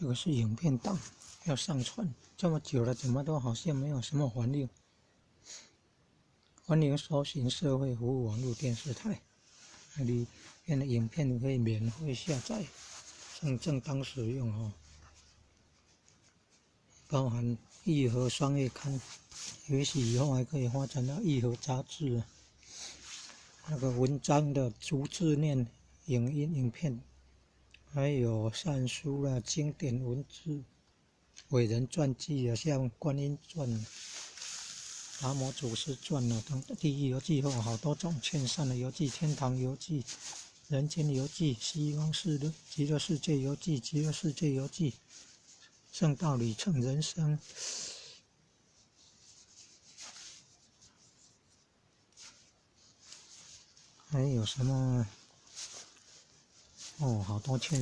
这个是影片档，要上传这么久了，怎么都好像没有什么反应。欢迎搜寻社会服务网络电视台，里面的影片可以免费下载，正当使用哦。包含义和双月刊，也许以后还可以发展到义和杂志啊。那个文章的逐字念、影音、影片，还有善书啦、经典文字、伟人传记啊，像《观音传》、达摩祖师传啊等《地狱游记》后，好多种劝善的游记，天堂游记、人间游记、西方式的极乐世界游记、极乐世界游记、圣道里程人生。还有什么？哦，好多劝